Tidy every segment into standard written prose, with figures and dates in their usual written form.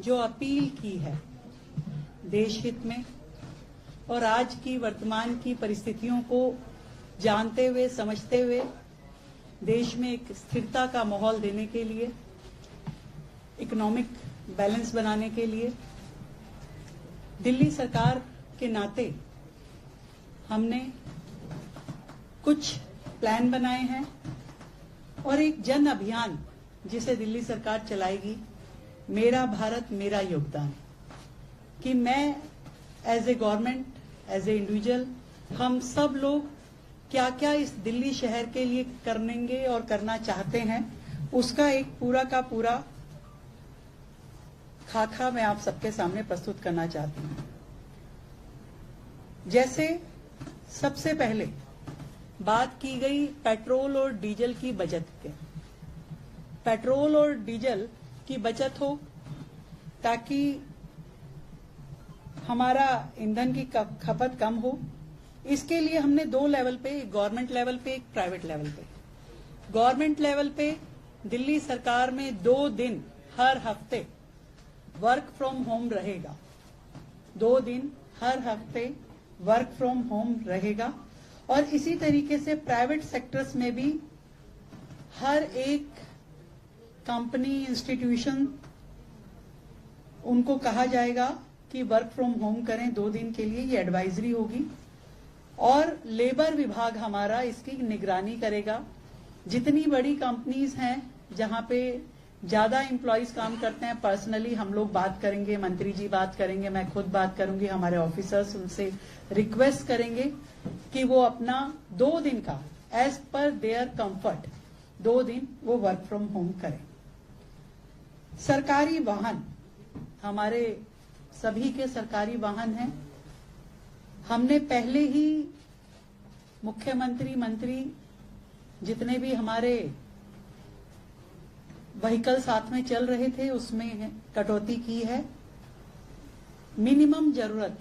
जो अपील की है देश हित में और आज की वर्तमान की परिस्थितियों को जानते हुए समझते हुए देश में एक स्थिरता का माहौल देने के लिए, इकोनॉमिक बैलेंस बनाने के लिए दिल्ली सरकार के नाते हमने कुछ प्लान बनाए हैं और एक जन अभियान जिसे दिल्ली सरकार चलाएगी, मेरा भारत मेरा योगदान, कि मैं as a government, as a individual, हम सब लोग क्या क्या इस दिल्ली शहर के लिए करेंगे और करना चाहते हैं, उसका एक पूरा का पूरा खाका मैं आप सबके सामने प्रस्तुत करना चाहती हूं। जैसे सबसे पहले बात की गई पेट्रोल और डीजल की बचत के, पेट्रोल और डीजल की बचत हो ताकि हमारा ईंधन की खपत कम हो। इसके लिए हमने दो लेवल पे, एक गवर्नमेंट लेवल पे, एक प्राइवेट लेवल पे। गवर्नमेंट लेवल पे दिल्ली सरकार में 2 दिन हर हफ्ते वर्क फ्रॉम होम रहेगा, 2 दिन हर हफ्ते वर्क फ्रॉम होम रहेगा। और इसी तरीके से प्राइवेट सेक्टर्स में भी हर एक कंपनी, इंस्टीट्यूशन, उनको कहा जाएगा कि वर्क फ्रॉम होम करें 2 दिन के लिए, ये एडवाइजरी होगी। और लेबर विभाग हमारा इसकी निगरानी करेगा। जितनी बड़ी कंपनीज हैं जहां पे ज्यादा एम्प्लॉयज काम करते हैं, पर्सनली हम लोग बात करेंगे, मंत्री जी बात करेंगे, मैं खुद बात करूंगी, हमारे ऑफिसर्स, उनसे रिक्वेस्ट करेंगे कि वो अपना 2 दिन का एज पर देयर कंफर्ट 2 दिन वो वर्क फ्रॉम होम करें। सरकारी वाहन, हमारे सभी के सरकारी वाहन हैं। हमने पहले ही मुख्यमंत्री, मंत्री, जितने भी हमारे व्हीकल साथ में चल रहे थे उसमें कटौती की है। मिनिमम जरूरत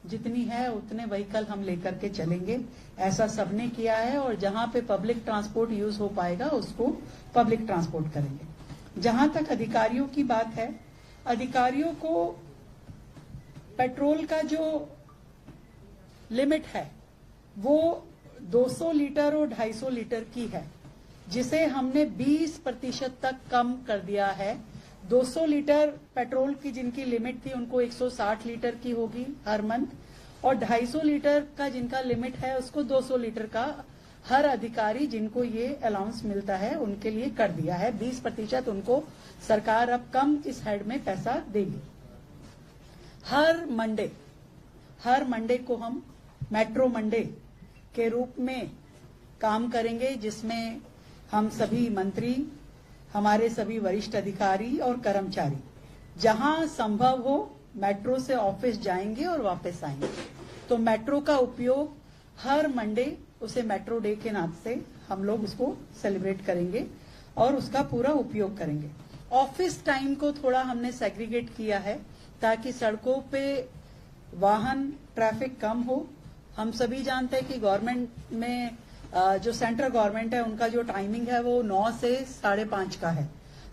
जितनी है उतने व्हीकल हम लेकर के चलेंगे, ऐसा सबने किया है। और जहां पे पब्लिक ट्रांसपोर्ट यूज हो पाएगा उसको पब्लिक ट्रांसपोर्ट करेंगे। जहां तक अधिकारियों की बात है, अधिकारियों को पेट्रोल का जो लिमिट है वो 200 लीटर और 250 लीटर की है, जिसे हमने 20% तक कम कर दिया है। 200 लीटर पेट्रोल की जिनकी लिमिट थी उनको 160 लीटर की होगी हर मंथ, और 250 लीटर का जिनका लिमिट है उसको 200 लीटर का हर अधिकारी जिनको ये अलाउंस मिलता है उनके लिए कर दिया है। 20% उनको सरकार अब कम इस हेड में पैसा देगी। हर मंडे को हम मेट्रो मंडे के रूप में काम करेंगे, जिसमें हम सभी मंत्री, हमारे सभी वरिष्ठ अधिकारी और कर्मचारी जहां संभव हो मेट्रो से ऑफिस जाएंगे और वापस आएंगे। तो मेट्रो का उपयोग हर मंडे, उसे मेट्रो डे के नाम से हम लोग उसको सेलिब्रेट करेंगे और उसका पूरा उपयोग करेंगे। ऑफिस टाइम को थोड़ा हमने सेग्रीगेट किया है ताकि सड़कों पे वाहन ट्रैफिक कम हो। हम सभी जानते हैं कि गवर्नमेंट में जो सेंट्रल गवर्नमेंट है उनका जो टाइमिंग है वो 9 से 5:30 का है।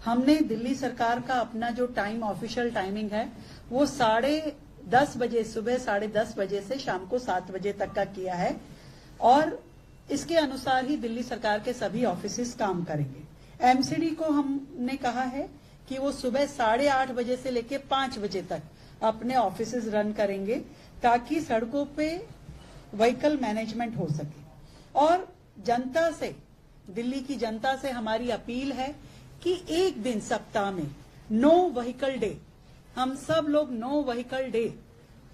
हमने दिल्ली सरकार का अपना जो टाइम, ऑफिशियल टाइमिंग है वो 10:30 बजे, सुबह 10:30 बजे से शाम को 7 बजे तक का किया है। और इसके अनुसार ही दिल्ली सरकार के सभी ऑफिस काम करेंगे। एमसीडी को हमने कहा है कि वो सुबह 8:30 बजे से लेकर 5 बजे तक अपने ऑफिस रन करेंगे ताकि सड़कों पे व्हीकल मैनेजमेंट हो सके। और जनता से, दिल्ली की जनता से हमारी अपील है कि एक दिन सप्ताह में नो व्हीकल डे, हम सब लोग नो व्हीकल डे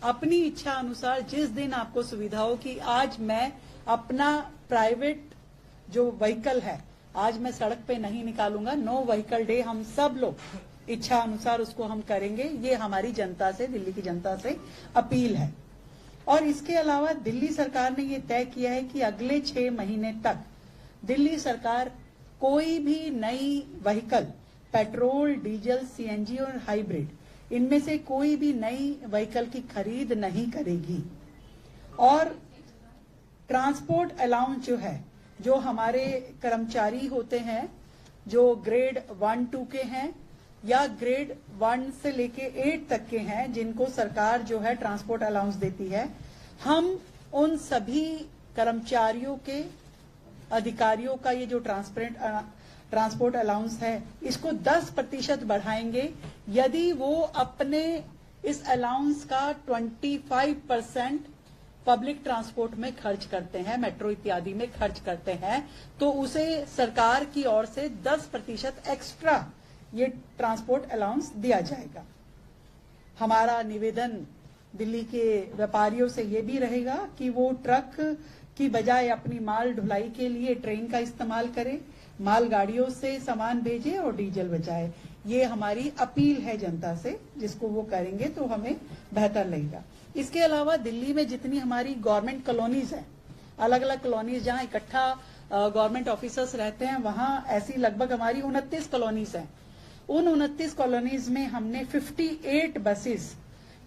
अपनी इच्छा अनुसार जिस दिन आपको सुविधा हो कि आज मैं अपना प्राइवेट जो व्हीकल है आज मैं सड़क पे नहीं निकालूंगा, नो व्हीकल डे हम सब लोग इच्छा अनुसार उसको हम करेंगे। ये हमारी जनता से, दिल्ली की जनता से अपील है। और इसके अलावा दिल्ली सरकार ने ये तय किया है कि अगले 6 महीने तक दिल्ली सरकार कोई भी नई व्हीकल, पेट्रोल, डीजल, सीएनजी और हाइब्रिड, इनमें से कोई भी नई व्हीकल की खरीद नहीं करेगी। और ट्रांसपोर्ट अलाउंस जो है, जो हमारे कर्मचारी होते हैं जो ग्रेड 1, 2 के हैं, या ग्रेड 1 से लेके 8 तक के हैं जिनको सरकार जो है ट्रांसपोर्ट अलाउंस देती है, हम उन सभी कर्मचारियों के, अधिकारियों का ये जो ट्रांसपोर्ट अलाउंस है इसको 10% बढ़ाएंगे यदि वो अपने इस अलाउंस का 25% पब्लिक ट्रांसपोर्ट में खर्च करते हैं, मेट्रो इत्यादि में खर्च करते हैं, तो उसे सरकार की ओर से 10% एक्स्ट्रा ये ट्रांसपोर्ट अलाउंस दिया जाएगा। हमारा निवेदन दिल्ली के व्यापारियों से ये भी रहेगा कि वो ट्रक की बजाय अपनी माल ढुलाई के लिए ट्रेन का इस्तेमाल करें, मालगाड़ियों से सामान भेजे और डीजल बचाए। ये हमारी अपील है जनता से, जिसको वो करेंगे तो हमें बेहतर लगेगा। इसके अलावा दिल्ली में जितनी हमारी गवर्नमेंट कॉलोनीज हैं, अलग अलग कॉलोनीज जहां इकट्ठा गवर्नमेंट ऑफिसर्स रहते हैं, वहां ऐसी लगभग हमारी 29 कॉलोनीज हैं। उन 29 कॉलोनीज में हमने 58 बसेस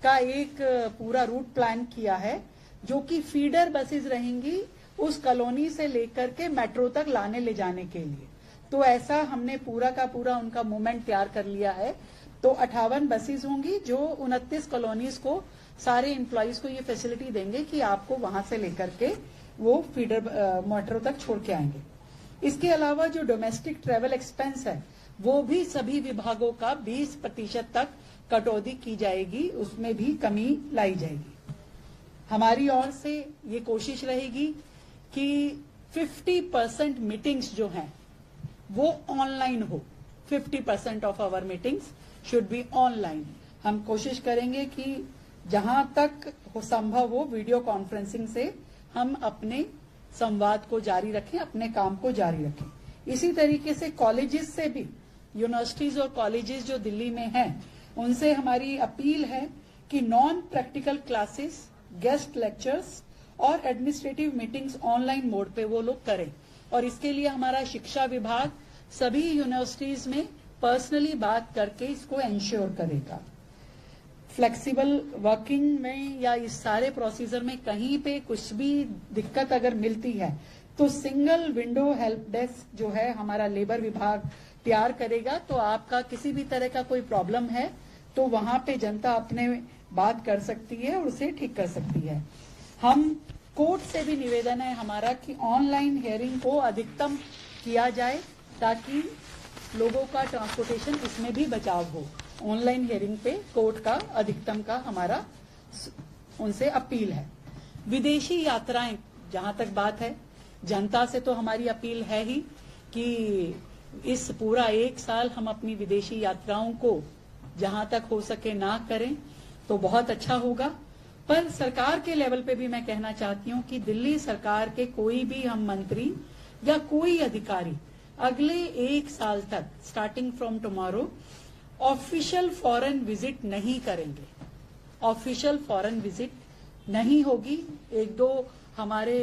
का एक पूरा रूट प्लान किया है, जो कि फीडर बसेस रहेंगी उस कॉलोनी से लेकर के मेट्रो तक लाने ले जाने के लिए। तो ऐसा हमने पूरा का पूरा उनका मूवमेंट तैयार कर लिया है। तो 58 बसेस होंगी जो 29 कॉलोनीज को, सारे एम्प्लॉइज को ये फैसिलिटी देंगे कि आपको वहां से लेकर के वो फीडर मेट्रो तक छोड़ के आएंगे। इसके अलावा जो डोमेस्टिक ट्रेवल एक्सपेंस है वो भी सभी विभागों का 20% तक कटौती की जाएगी, उसमें भी कमी लाई जाएगी। हमारी ओर से ये कोशिश रहेगी कि 50% मीटिंग्स जो हैं वो ऑनलाइन हो। 50% of our meetings should be online. हम कोशिश करेंगे कि जहां तक संभव हो वीडियो कॉन्फ्रेंसिंग से हम अपने संवाद को जारी रखें, अपने काम को जारी रखें। इसी तरीके से कॉलेजेस से भी, यूनिवर्सिटीज और कॉलेजेस जो दिल्ली में हैं, उनसे हमारी अपील है कि non practical classes, guest lectures और एडमिनिस्ट्रेटिव मीटिंग्स ऑनलाइन मोड पे वो लोग करें। और इसके लिए हमारा शिक्षा विभाग सभी यूनिवर्सिटीज में पर्सनली बात करके इसको एंश्योर करेगा। फ्लेक्सिबल वर्किंग में या इस सारे प्रोसीजर में कहीं पे कुछ भी दिक्कत अगर मिलती है तो सिंगल विंडो हेल्प डेस्क जो है हमारा लेबर विभाग तैयार करेगा। तो आपका किसी भी तरह का कोई प्रॉब्लम है तो वहां पे जनता अपने बात कर सकती है और उसे ठीक कर सकती है। हम कोर्ट से भी निवेदन है हमारा कि ऑनलाइन हियरिंग को अधिकतम किया जाए ताकि लोगों का ट्रांसपोर्टेशन इसमें भी बचाव हो। ऑनलाइन हियरिंग पे कोर्ट का अधिकतम का हमारा उनसे अपील है। विदेशी यात्राएं, जहां तक बात है, जनता से तो हमारी अपील है ही कि इस पूरा 1 साल हम अपनी विदेशी यात्राओं को जहां तक हो सके ना करें तो बहुत अच्छा होगा। पर सरकार के लेवल पे भी मैं कहना चाहती हूं कि दिल्ली सरकार के कोई भी हम मंत्री या कोई अधिकारी अगले 1 साल तक starting from tomorrow official foreign visit नहीं करेंगे। ऑफिशियल फॉरेन विजिट नहीं होगी। 1-2 हमारे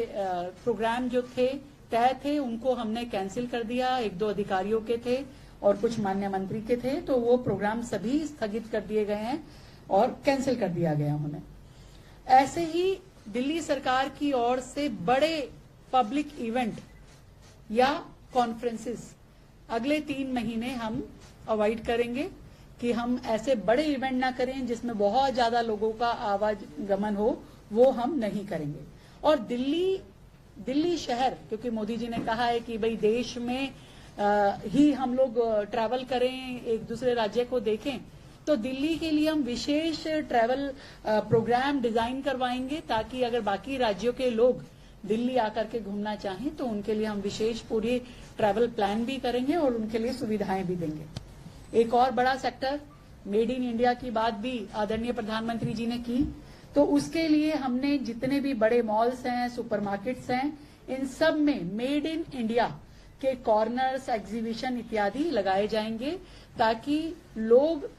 प्रोग्राम जो थे तय थे उनको हमने कैंसिल कर दिया। 1-2 अधिकारियों के थे और कुछ माननीय मंत्री के थे, तो वो प्रोग्राम सभी स्थगित कर दिए गए हैं और कैंसिल कर दिया गया उन्हें। ऐसे ही दिल्ली सरकार की ओर से बड़े पब्लिक इवेंट या कॉन्फ्रेंसेस अगले 3 महीने हम अवॉइड करेंगे कि हम ऐसे बड़े इवेंट ना करें जिसमें बहुत ज्यादा लोगों का आवागमन हो, वो हम नहीं करेंगे। और दिल्ली शहर, क्योंकि मोदी जी ने कहा है कि भाई देश में ही हम लोग ट्रैवल करें, एक दूसरे राज्य को देखें, तो दिल्ली के लिए हम विशेष ट्रैवल प्रोग्राम डिजाइन करवाएंगे ताकि अगर बाकी राज्यों के लोग दिल्ली आकर के घूमना चाहें तो उनके लिए हम विशेष पूरी ट्रैवल प्लान भी करेंगे और उनके लिए सुविधाएं भी देंगे। एक और बड़ा सेक्टर मेड इन इंडिया की बात भी आदरणीय प्रधानमंत्री जी ने की, तो उसके लिए हमने जितने भी बड़े मॉल्स हैं, सुपरमार्केट्स हैं, इन सब में मेड इन इंडिया के कॉर्नर्स, एग्जीबिशन इत्यादि लगाए जाएंगे ताकि लोग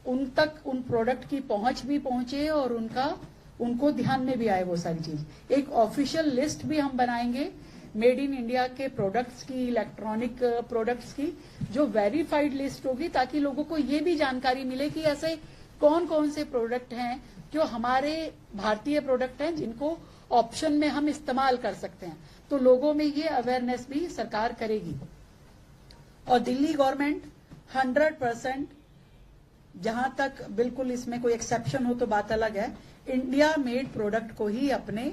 उन तक उन प्रोडक्ट की पहुंच भी पहुंचे और उनको ध्यान में भी आए वो सारी चीज। एक ऑफिशियल लिस्ट भी हम बनाएंगे मेड इन इंडिया के प्रोडक्ट्स की, इलेक्ट्रॉनिक प्रोडक्ट्स की, जो वेरीफाइड लिस्ट होगी ताकि लोगों को ये भी जानकारी मिले कि ऐसे कौन कौन से प्रोडक्ट हैं जो हमारे भारतीय प्रोडक्ट हैं जिनको ऑप्शन में हम इस्तेमाल कर सकते हैं। तो लोगों में ये अवेयरनेस भी सरकार करेगी। और दिल्ली गवर्नमेंट 100%, जहां तक बिल्कुल इसमें कोई एक्सेप्शन हो तो बात अलग है, इंडिया मेड प्रोडक्ट को ही अपने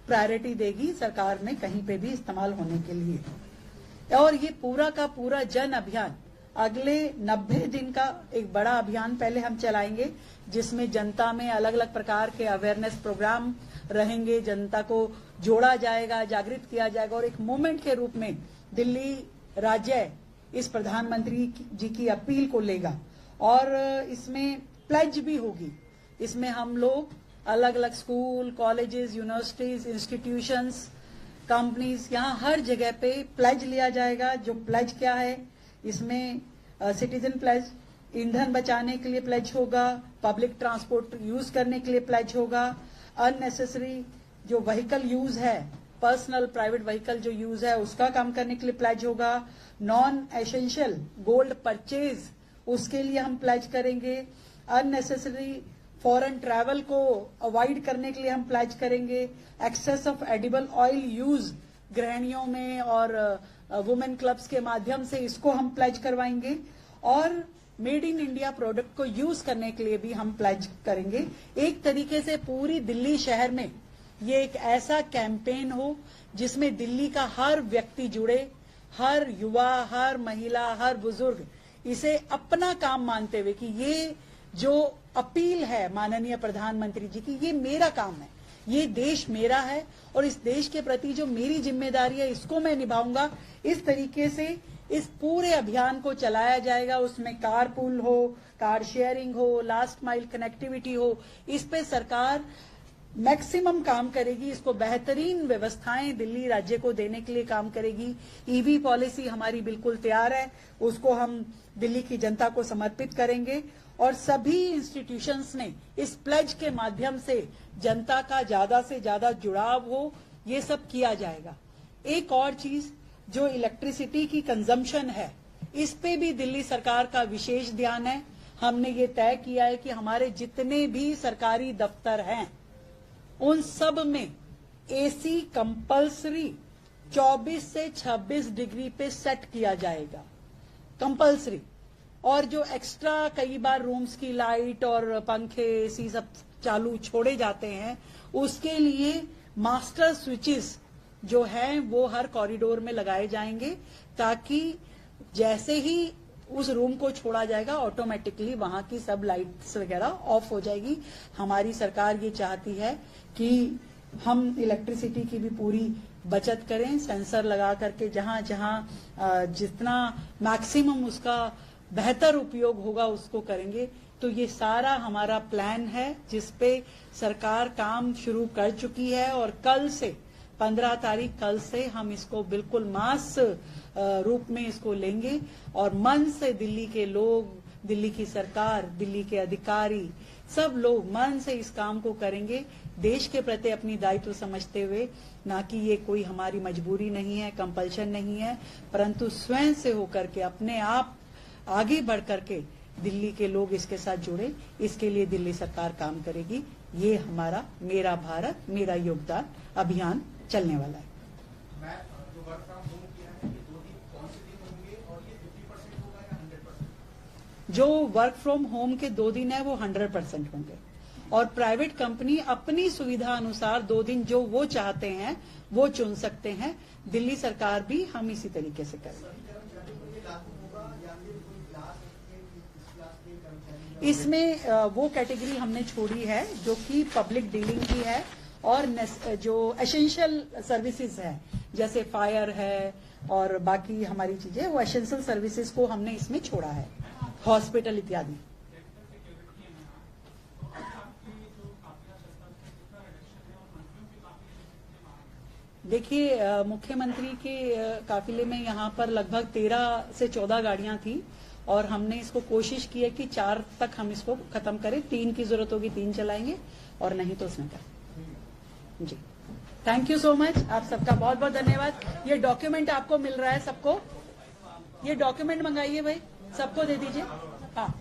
प्रायोरिटी देगी सरकार ने कहीं पे भी इस्तेमाल होने के लिए। और ये पूरा का पूरा जन अभियान अगले 90 दिन का एक बड़ा अभियान पहले हम चलाएंगे, जिसमें जनता में अलग अलग प्रकार के अवेयरनेस प्रोग्राम रहेंगे, जनता को जोड़ा जाएगा, जागृत किया जाएगा और एक मूवमेंट के रूप में दिल्ली राज्य इस प्रधानमंत्री जी की अपील को लेगा। और इसमें प्लेज भी होगी, इसमें हम लोग अलग अलग school, colleges, universities, institutions, companies, यहाँ हर जगह पे प्लेज लिया जाएगा। जो प्लेज क्या है, इसमें सिटीजन प्लेज, ईंधन बचाने के लिए प्लेज होगा, पब्लिक ट्रांसपोर्ट यूज करने के लिए प्लेज होगा, अननेसेसरी जो व्हीकल यूज है, पर्सनल प्राइवेट व्हीकल जो यूज है उसका कम करने के लिए प्लेज होगा, नॉन एसेंशियल गोल्ड परचेज उसके लिए हम प्लेज करेंगे, अननेसेसरी फॉरेन ट्रैवल को अवॉइड करने के लिए हम प्लेज करेंगे, excess of edible oil use गृहिणियों में और वुमेन क्लब्स के माध्यम से इसको हम प्लेज करवाएंगे और मेड इन इंडिया प्रोडक्ट को यूज करने के लिए भी हम प्लेज करेंगे। एक तरीके से पूरी दिल्ली शहर में ये एक ऐसा कैंपेन हो जिसमें दिल्ली का हर व्यक्ति जुड़े, हर युवा, हर महिला, हर बुजुर्ग इसे अपना काम मानते हुए कि ये जो अपील है माननीय प्रधानमंत्री जी की, ये मेरा काम है, ये देश मेरा है और इस देश के प्रति जो मेरी जिम्मेदारी है इसको मैं निभाऊंगा। इस तरीके से इस पूरे अभियान को चलाया जाएगा। उसमें कार पूल हो, कार शेयरिंग हो, लास्ट माइल कनेक्टिविटी हो, इस पे सरकार मैक्सिमम काम करेगी। इसको बेहतरीन व्यवस्थाएं दिल्ली राज्य को देने के लिए काम करेगी। ईवी पॉलिसी हमारी बिल्कुल तैयार है, उसको हम दिल्ली की जनता को समर्पित करेंगे और सभी इंस्टीट्यूशंस ने इस प्लेज के माध्यम से जनता का ज्यादा से ज्यादा जुड़ाव हो, ये सब किया जाएगा। एक और चीज, जो इलेक्ट्रिसिटी की कंजम्पशन है, इस पे भी दिल्ली सरकार का विशेष ध्यान है। हमने ये तय किया है कि हमारे जितने भी सरकारी दफ्तर हैं उन सब में एसी कंपल्सरी 24 से 26 डिग्री पे सेट किया जाएगा, कंपल्सरी। और जो एक्स्ट्रा कई बार रूम्स की लाइट और पंखे एसी सब चालू छोड़े जाते हैं, उसके लिए मास्टर स्विचेस जो हैं वो हर कॉरिडोर में लगाए जाएंगे, ताकि जैसे ही उस रूम को छोड़ा जाएगा ऑटोमेटिकली वहां की सब लाइट्स वगैरह ऑफ हो जाएगी। हमारी सरकार ये चाहती है कि हम इलेक्ट्रिसिटी की भी पूरी बचत करें, सेंसर लगा करके जहां जहां जितना मैक्सिमम उसका बेहतर उपयोग होगा उसको करेंगे। तो ये सारा हमारा प्लान है जिसपे सरकार काम शुरू कर चुकी है और कल से 15 तारीख कल से हम इसको बिल्कुल मास रूप में इसको लेंगे और मन से दिल्ली के लोग, दिल्ली की सरकार, दिल्ली के अधिकारी सब लोग मन से इस काम को करेंगे, देश के प्रति अपनी दायित्व समझते हुए। ना कि ये कोई हमारी मजबूरी नहीं है, कंपल्शन नहीं है, परंतु स्वयं से होकर के अपने आप आगे बढ़ करके दिल्ली के लोग इसके साथ जुड़े, इसके लिए दिल्ली सरकार काम करेगी। ये हमारा मेरा भारत मेरा योगदान अभियान चलने वाला है। जो वर्क फ्रॉम होम के 2 दिन है वो 100% होंगे और प्राइवेट कंपनी अपनी सुविधा अनुसार 2 दिन जो वो चाहते हैं वो चुन सकते हैं। दिल्ली सरकार भी हम इसी तरीके से करेंगे। इसमें वो कैटेगरी हमने छोड़ी है जो कि पब्लिक डीलिंग की है और जो एसेंशियल सर्विसेज है जैसे फायर है और बाकी हमारी चीजें, वो एसेंशियल सर्विसेज को हमने इसमें छोड़ा है, हॉस्पिटल इत्यादि। देखिए, मुख्यमंत्री के काफिले में यहाँ पर लगभग 13 से 14 गाड़ियां थी और हमने इसको कोशिश की है कि 4 तक हम इसको खत्म करें। 3 की जरूरत होगी 3 चलाएंगे और नहीं तो उसमें कर। जी, थैंक यू सो मच, आप सबका बहुत बहुत धन्यवाद। ये डॉक्यूमेंट आपको मिल रहा है सबको, ये डॉक्यूमेंट मंगाइए भाई, सबको दे दीजिए। हाँ